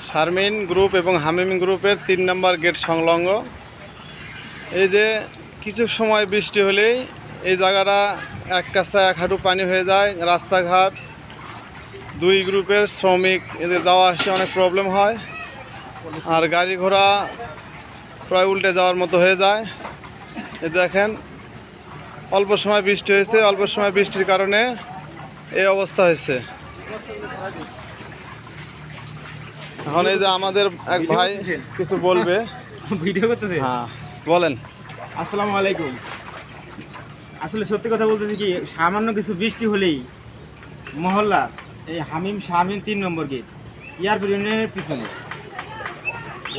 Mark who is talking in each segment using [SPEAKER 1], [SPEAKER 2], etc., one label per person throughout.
[SPEAKER 1] Sharmin group এবং হামিম গ্রুপের 3 নম্বর gate সংলগ্ন। এই যে কিছু সময় বৃষ্টি হলেই এই জায়গাটা এক কাছা এক হাঁটু পানি হয়ে যায়। রাস্তাঘাট, দুই গ্রুপের শ্রমিক এদের যাওয়া আসে অনেক প্রবলেম হয়, আর গাড়ি ঘোড়া প্রায় উল্টে যাওয়ার মতো হয়ে যায়। এই দেখেন, অল্প সময় বৃষ্টি হয়েছে, অল্প সময় বৃষ্টির কারণে এই অবস্থা হয়েছে। এখন এই যে আমাদের এক ভাই কিছু বলবে।
[SPEAKER 2] ভিডিও করতেছে।
[SPEAKER 1] হ্যাঁ, বলেন।
[SPEAKER 2] আসসালামু আলাইকুম। আসলে সত্যি কথা বলতেছি কি, সামান্য কিছু বৃষ্টি হলেই মহল্লা এই শামিম 3 নম্বর গেট এয়ারপোর্ট ইউনিয়নের পিছনে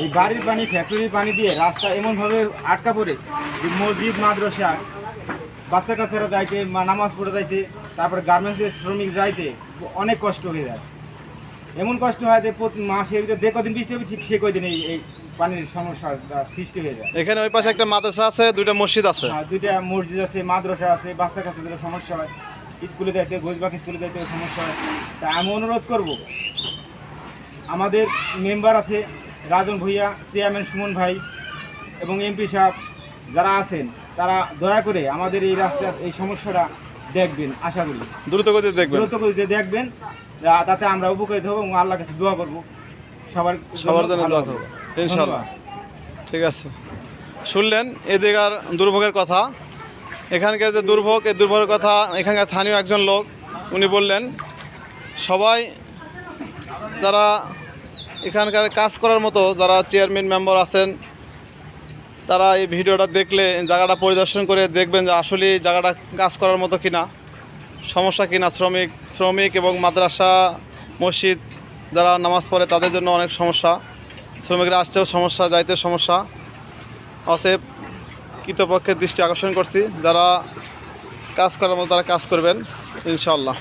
[SPEAKER 2] এই বাড়ির পানি, ফ্যাক্টরির পানি দিয়ে রাস্তা এমনভাবে আটকা পড়ে যে মসজিদ, মাদ্রাসা, বাচ্চা কাচ্চারা যাইতে, নামাজ পড়ে যাইতে, তারপরে গার্মেন্টসের শ্রমিক যাইতে অনেক কষ্ট হয়ে যায়। এমন কষ্ট হয় যে প্রতি মাসের ভিতরে যে কদিন বৃষ্টি হবে ঠিক সে কদিন এই পানির সমস্যার সৃষ্টি হয়ে যায়।
[SPEAKER 1] এখানে ওই পাশে একটা মাদ্রাসা আছে, 2টা মসজিদ আছে।
[SPEAKER 2] দুইটা মসজিদ আছে, মাদ্রাসা আছে, বাচ্চা কাচ্চাদের সমস্যা হয়, স্কুলে যাইতে, গোজবাগ স্কুলে যাইতে সমস্যা হয়। তা আমি অনুরোধ করব, আমাদের মেম্বার আছে রাজন ভূঁইয়া, চেয়ারম্যান সুমন ভাই এবং এমপি সাহেব যারা আছেন, তারা দয়া করে আমাদের এই রাস্তার এই সমস্যাটা দেখবেন। আশা করি
[SPEAKER 1] দ্রুত গতিতে
[SPEAKER 2] দেখবেন, তাতে আমরা উপকৃত হব এবং আল্লাহর কাছে দোয়া করব সবার
[SPEAKER 1] জন্য দোয়া করব ইনশাআল্লাহ। ঠিক আছে, শুনলেন এদিকার দুর্ভোগের কথা, এখানকার যে দুর্ভোগ, এই দুর্ভোগের কথা এখানকার স্থানীয় একজন লোক উনি বললেন। সবাই যারা এখানকার কাজ করার মতো যারা চেয়ারম্যান মেম্বার আছেন, তারা এই ভিডিওটা দেখলে জায়গাটা পরিদর্শন করে দেখবেন যে আসলে জায়গাটা কাজ করার মতো কিনা, সমস্যা কিনা। শ্রমিক এবং মাদ্রাসা, মসজিদ যারা নামাজ পড়ে তাদের জন্য অনেক সমস্যা, শ্রমিকরা আসতেও সমস্যা, যাইতেও সমস্যা আছে। কৃতপক্ষের দৃষ্টি আকর্ষণ করছি, যারা কাজ করার মতো তারা কাজ করবেন ইনশাআল্লাহ।